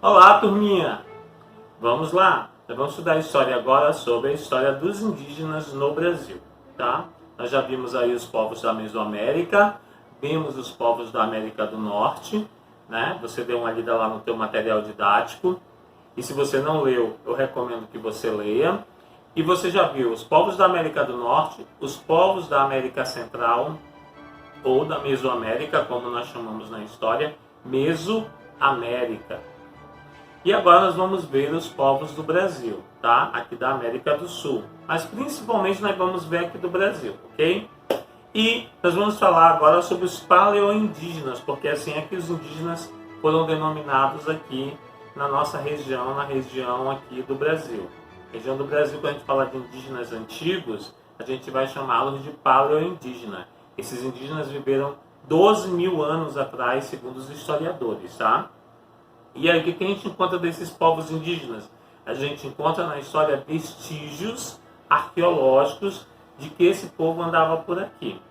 Olá, turminha! Vamos lá! Nós vamos estudar a história agora sobre a história dos indígenas no Brasil, tá? Nós já vimos aí os povos da Mesoamérica, vimos os povos da América do Norte, né? Você deu uma lida lá no teu material didático. E se você não leu, eu recomendo que você leia. E você já viu os povos da América do Norte, os povos da América Central, ou da Mesoamérica, como nós chamamos na história, Mesoamérica. E agora nós vamos ver os povos do Brasil, tá? Aqui da América do Sul. Mas principalmente nós vamos ver aqui do Brasil, ok? E nós vamos falar agora sobre os paleoindígenas, porque assim é que os indígenas foram denominados aqui na nossa região, na região aqui do Brasil. Região do Brasil, quando a gente fala de indígenas antigos, a gente vai chamá-los de paleoindígena. Esses indígenas viveram 12 mil anos atrás, segundo os historiadores, tá? E aí, o que a gente encontra desses povos indígenas? A gente encontra na história vestígios arqueológicos de que esse povo andava por aqui.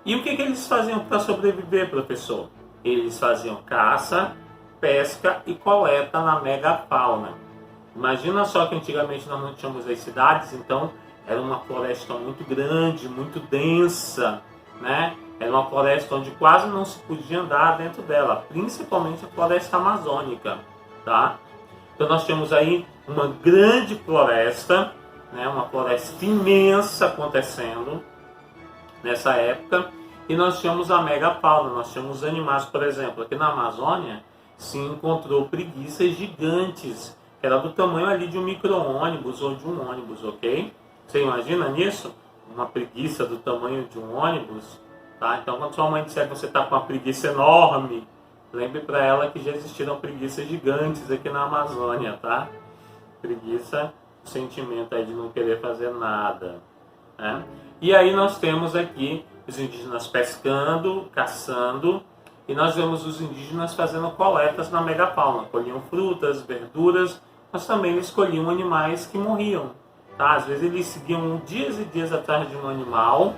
E o que eles faziam para sobreviver, professor? Eles faziam caça, pesca e coleta na megafauna. Imagina só que antigamente nós não tínhamos as cidades, então era uma floresta muito grande, muito densa, né? Era uma floresta onde quase não se podia andar dentro dela, principalmente a floresta amazônica, tá? Então nós temos aí uma grande floresta, né? Uma floresta imensa acontecendo nessa época, e nós tínhamos a megafauna, nós tínhamos animais, por exemplo, aqui na Amazônia se encontrou preguiças gigantes, que era do tamanho ali de um micro-ônibus ou de um ônibus, ok? Você imagina nisso? Uma preguiça do tamanho de um ônibus, tá? Então, quando sua mãe disser que você está com uma preguiça enorme, lembre para ela que já existiram preguiças gigantes aqui na Amazônia, tá? Preguiça, o sentimento aí de não querer fazer nada, né? E aí nós temos aqui os indígenas pescando, caçando, e nós vemos os indígenas fazendo coletas na megafauna. Colhiam frutas, verduras, mas também eles colhiam animais que morriam. Tá? Às vezes eles seguiam dias e dias atrás de um animal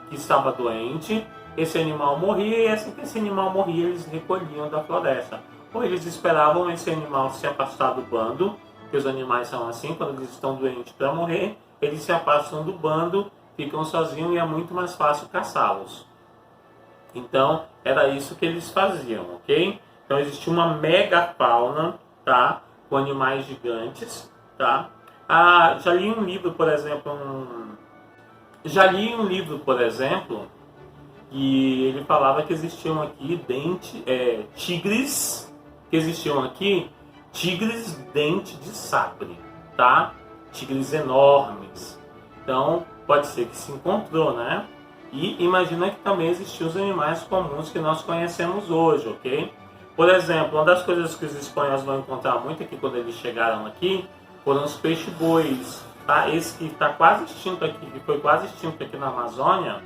que estava doente, esse animal morria, e assim que esse animal morria, eles recolhiam da floresta. Ou eles esperavam esse animal se afastar do bando, porque os animais são assim, quando eles estão doentes para morrer, eles se afastam do bando, ficam sozinhos e é muito mais fácil caçá-los. Então, era isso que eles faziam, ok? Então, existia uma megafauna, tá? Com animais gigantes, tá? Já li um livro, por exemplo, e ele falava que existiam aqui tigres, tigres dente de sabre, tá? Tigres enormes. Então, pode ser que se encontrou, né? E imagina que também existiam os animais comuns que nós conhecemos hoje, ok? Por exemplo, uma das coisas que os espanhóis vão encontrar muito aqui quando eles chegaram aqui foram os peixe-bois, tá? Esse que está quase extinto aqui, que foi quase extinto aqui na Amazônia,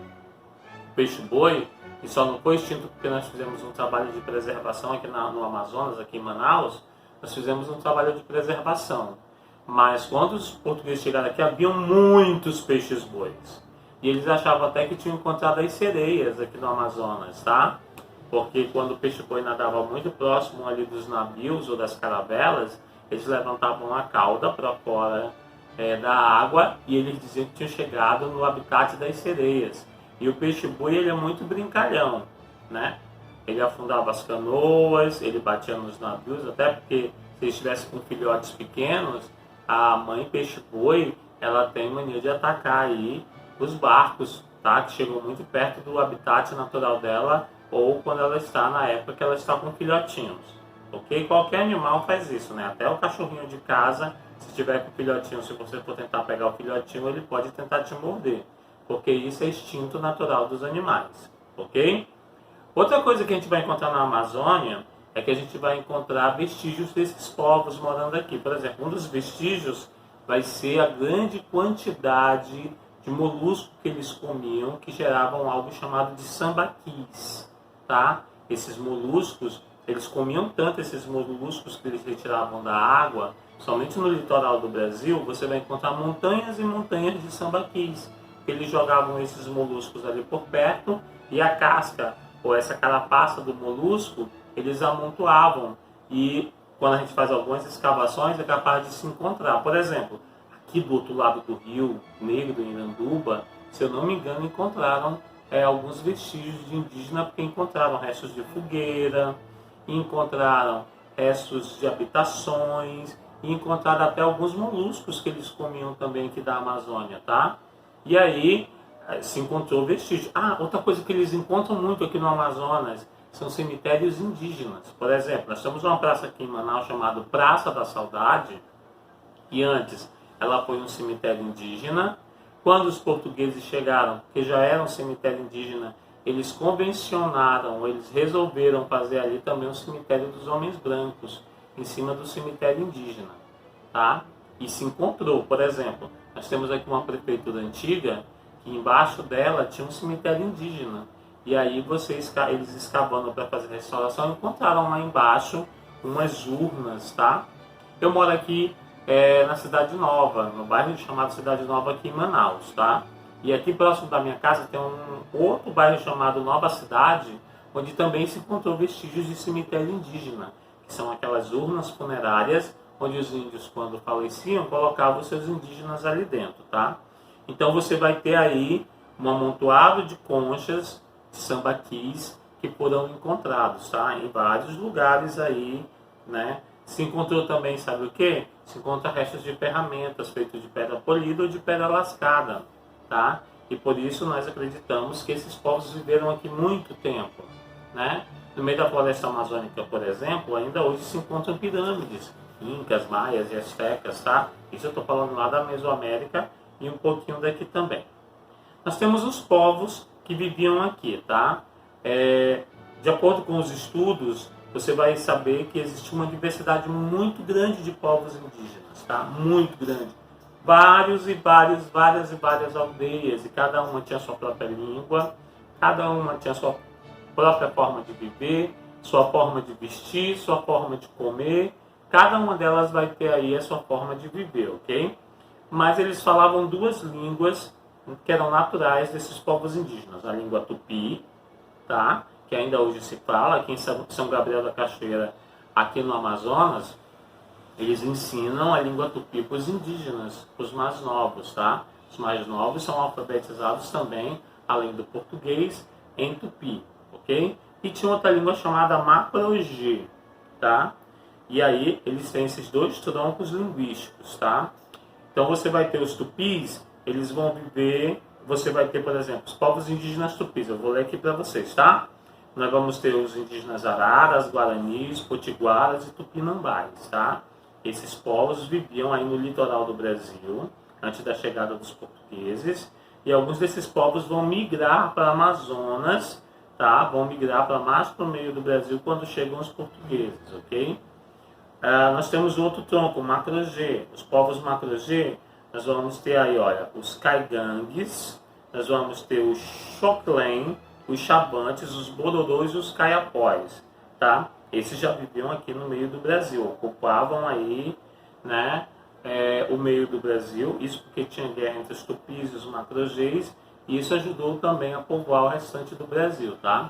o peixe-boi, e só não foi extinto porque nós fizemos um trabalho de preservação aqui no Amazonas, aqui em Manaus, nós fizemos um trabalho de preservação. Mas quando os portugueses chegaram aqui, haviam muitos peixes-bois. E eles achavam até que tinham encontrado as sereias aqui no Amazonas, tá? Porque quando o peixe-boi nadava muito próximo ali dos navios ou das caravelas, eles levantavam a cauda para fora da água e eles diziam que tinham chegado no habitat das sereias. E o peixe-boi, ele é muito brincalhão, né? Ele afundava as canoas, ele batia nos navios, até porque se eles estivessem com filhotes pequenos, a mãe peixe-boi, ela tem mania de atacar aí os barcos, tá? Que chegam muito perto do habitat natural dela, ou quando ela está na época que ela está com filhotinhos, ok? Qualquer animal faz isso, né? Até o cachorrinho de casa, se tiver com filhotinho, se você for tentar pegar o filhotinho, ele pode tentar te morder, porque isso é instinto natural dos animais, ok? Outra coisa que a gente vai encontrar na Amazônia é que a gente vai encontrar vestígios desses povos morando aqui. Por exemplo, um dos vestígios vai ser a grande quantidade de molusco que eles comiam, que geravam algo chamado de sambaquis, tá? Esses moluscos, eles comiam tanto esses moluscos que eles retiravam da água, somente no litoral do Brasil, você vai encontrar montanhas e montanhas de sambaquis. Eles jogavam esses moluscos ali por perto e a casca, ou essa carapaça do molusco, eles amontoavam. E quando a gente faz algumas escavações, é capaz de se encontrar. Por exemplo, aqui do outro lado do Rio Negro, em Iranduba, se eu não me engano, encontraram alguns vestígios de indígena, porque encontraram restos de fogueira, encontraram restos de habitações, e encontraram até alguns moluscos que eles comiam também aqui da Amazônia, tá? E aí se encontrou vestígio. Ah, outra coisa que eles encontram muito aqui no Amazonas são cemitérios indígenas. Por exemplo, nós temos uma praça aqui em Manaus chamada Praça da Saudade, e antes ela foi um cemitério indígena. Quando os portugueses chegaram, que já era um cemitério indígena, eles convencionaram, eles resolveram fazer ali também um cemitério dos homens brancos, em cima do cemitério indígena, tá? E se encontrou, por exemplo, nós temos aqui uma prefeitura antiga, que embaixo dela tinha um cemitério indígena, e aí eles escavando para fazer restauração, encontraram lá embaixo umas urnas, tá? Eu moro aqui na Cidade Nova, no bairro chamado Cidade Nova aqui em Manaus, tá? E aqui próximo da minha casa tem um outro bairro chamado Nova Cidade, onde também se encontrou vestígios de cemitério indígena, que são aquelas urnas funerárias, onde os índios, quando faleciam, colocavam os seus indígenas ali dentro, tá? Então você vai ter aí um amontoado de conchas de sambaquis que foram encontrados, tá? Em vários lugares aí, né? Se encontrou também, sabe o que? Se encontra restos de ferramentas feitas de pedra polida ou de pedra lascada, tá? E por isso nós acreditamos que esses povos viveram aqui muito tempo, né? No meio da floresta amazônica, por exemplo, ainda hoje se encontram pirâmides, incas, maias e astecas, tá? Isso eu estou falando lá da Mesoamérica e um pouquinho daqui também. Nós temos os povos que viviam aqui, tá? De acordo com os estudos, você vai saber que existe uma diversidade muito grande de povos indígenas, tá? Muito grande. Várias e várias aldeias, e cada uma tinha a sua própria língua, cada uma tinha a sua própria forma de viver, sua forma de vestir, sua forma de comer. Cada uma delas vai ter aí a sua forma de viver, ok? Mas eles falavam duas línguas que eram naturais desses povos indígenas. A língua tupi, tá? Que ainda hoje se fala, aqui em São Gabriel da Cachoeira, aqui no Amazonas, eles ensinam a língua tupi para os indígenas, para os mais novos, tá? Os mais novos são alfabetizados também, além do português, em tupi, ok? E tinha outra língua chamada Maprogê, tá? E aí eles têm esses dois troncos linguísticos, tá? Então você vai ter os tupis, eles vão viver, você vai ter, por exemplo, os povos indígenas tupis, eu vou ler aqui para vocês, tá? Nós vamos ter os indígenas araras, guaranis, potiguaras e tupinambás, tá? Esses povos viviam aí no litoral do Brasil, antes da chegada dos portugueses, e alguns desses povos vão migrar para Amazonas, tá? Vão migrar para mais para o meio do Brasil quando chegam os portugueses, ok? Nós temos outro tronco, o Macro-G. Os povos Macro-G, nós vamos ter aí, olha, os Caigangues, nós vamos ter os Xoclém, os Chabantes, os Bororôs e os Caiapós, tá? Esses já viviam aqui no meio do Brasil, ocupavam aí, né, o meio do Brasil, isso porque tinha guerra entre os tupis e os Macro-Gs, e isso ajudou também a povoar o restante do Brasil, tá?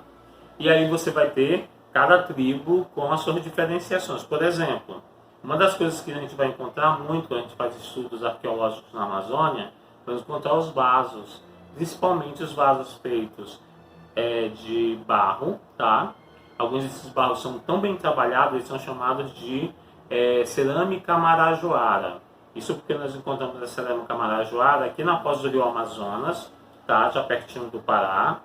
E aí você vai ter cada tribo com as suas diferenciações. Por exemplo, uma das coisas que a gente vai encontrar muito quando a gente faz estudos arqueológicos na Amazônia, vamos encontrar os vasos, principalmente os vasos feitos de barro, tá? Alguns desses barros são tão bem trabalhados, eles são chamados de cerâmica marajoara. Isso porque nós encontramos a cerâmica marajoara aqui na foz do rio Amazonas, tá? Já pertinho do Pará.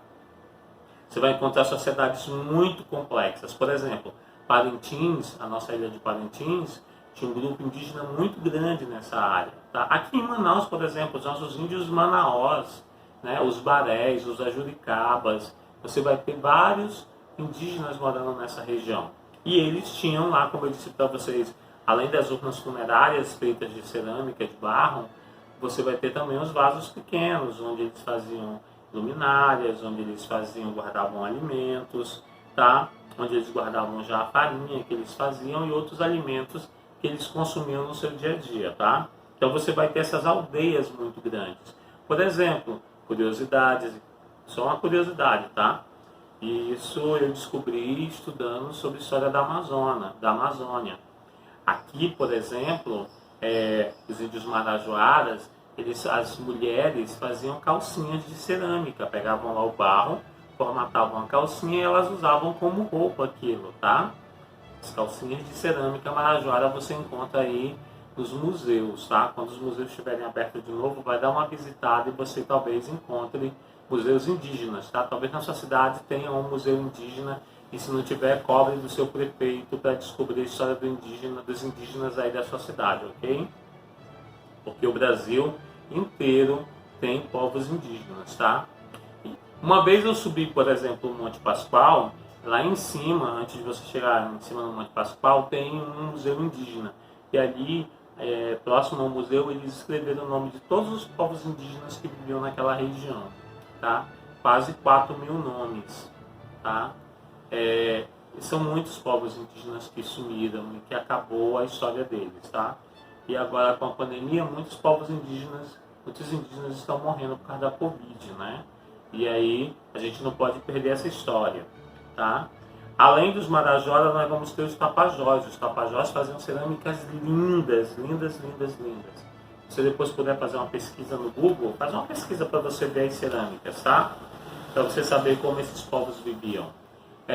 Você vai encontrar sociedades muito complexas. Por exemplo, Parintins, a nossa ilha de Parintins, tinha um grupo indígena muito grande nessa área. Tá? Aqui em Manaus, por exemplo, os nossos índios manaós, né? Os barés, os ajuricabas, você vai ter vários indígenas morando nessa região. E eles tinham lá, como eu disse para vocês, além das urnas funerárias feitas de cerâmica, de barro, você vai ter também os vasos pequenos, onde eles faziam luminárias, onde eles guardavam alimentos, tá? Onde eles guardavam já a farinha que eles faziam e outros alimentos que eles consumiam no seu dia a dia, tá? Então você vai ter essas aldeias muito grandes. Por exemplo, curiosidades, só uma curiosidade, tá? E isso eu descobri estudando sobre a história da Amazônia. Aqui, por exemplo, os índios marajoaras, as mulheres faziam calcinhas de cerâmica, pegavam lá o barro, formatavam a calcinha e elas usavam como roupa aquilo, tá? As calcinhas de cerâmica marajoara você encontra aí nos museus, tá? Quando os museus estiverem abertos de novo, vai dar uma visitada e você talvez encontre museus indígenas, tá? Talvez na sua cidade tenha um museu indígena e se não tiver, cobre do seu prefeito para descobrir a história dos indígenas aí da sua cidade, ok? Porque o Brasil inteiro tem povos indígenas, tá? Uma vez eu subi, por exemplo, o Monte Pascoal, lá em cima, antes de você chegar em cima do Monte Pascoal, tem um museu indígena. E ali, próximo ao museu, eles escreveram o nome de todos os povos indígenas que viviam naquela região, tá? Quase 4.000 nomes, tá? São muitos povos indígenas que sumiram e que acabou a história deles, tá? E agora com a pandemia, muitos indígenas estão morrendo por causa da Covid, né? E aí a gente não pode perder essa história, tá? Além dos Marajoara, nós vamos ter os Tapajós. Os Tapajós faziam cerâmicas lindas, lindas, lindas, lindas. Se você depois puder fazer uma pesquisa no Google, faz uma pesquisa para você ver as cerâmicas, tá? Para você saber como esses povos viviam.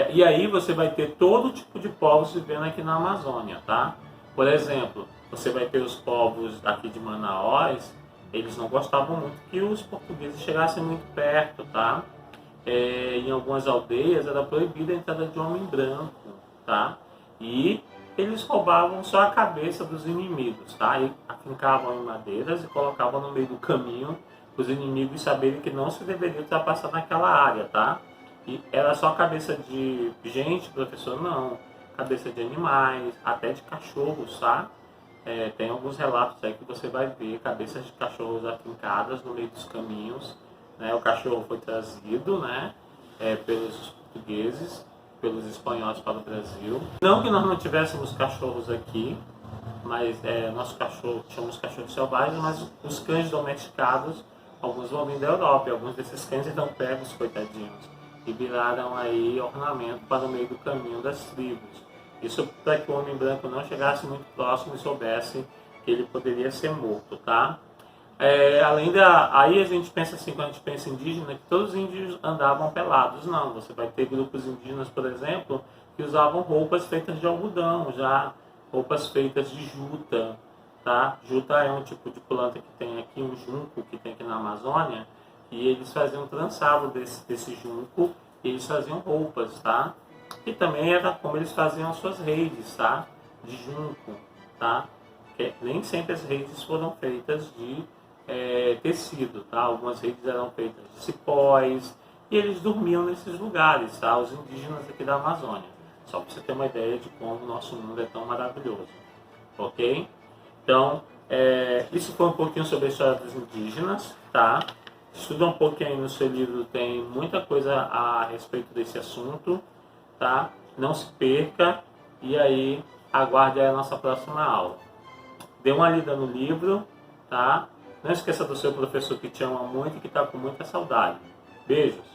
E aí você vai ter todo tipo de povos vivendo aqui na Amazônia, tá? Por exemplo, você vai ter os povos aqui de Manaus, eles não gostavam muito que os portugueses chegassem muito perto, tá? Em algumas aldeias era proibida a entrada de homem branco, tá? E eles roubavam só a cabeça dos inimigos, tá? E afincavam em madeiras e colocavam no meio do caminho para os inimigos saberem que não se deveria ultrapassar naquela área, tá? E era só cabeça de gente, professor? Não. Cabeça de animais, até de cachorros, tá? Tem alguns relatos aí que você vai ver cabeças de cachorros afincadas no meio dos caminhos, né? O cachorro foi trazido, né? Pelos portugueses, pelos espanhóis para o Brasil. Não que nós não tivéssemos cachorros aqui, mas nosso cachorro, chamamos cachorros selvagens, mas os cães domesticados, alguns vão vir da Europa, e alguns desses cães eram pegos, coitadinhos, e viraram aí ornamento para o meio do caminho das tribos. Isso para que o homem branco não chegasse muito próximo e soubesse que ele poderia ser morto, tá? Aí a gente pensa assim, quando a gente pensa em indígena, que todos os índios andavam pelados. Não, você vai ter grupos indígenas, por exemplo, que usavam roupas feitas de algodão, já roupas feitas de juta, tá? Juta é um tipo de planta que tem aqui, um junco que tem aqui na Amazônia, e eles faziam trançado desse junco e eles faziam roupas, tá? E também era como eles faziam as suas redes, tá? De junco, tá? Porque nem sempre as redes foram feitas de tecido, tá? Algumas redes eram feitas de cipós e eles dormiam nesses lugares, tá? Os indígenas aqui da Amazônia. Só para você ter uma ideia de como o nosso mundo é tão maravilhoso, ok? Então, isso foi um pouquinho sobre a história dos indígenas, tá? Estuda um pouquinho aí no seu livro, tem muita coisa a respeito desse assunto, tá? Não se perca e aí aguarde a nossa próxima aula. Dê uma lida no livro, tá? Não esqueça do seu professor que te ama muito e que está com muita saudade. Beijos!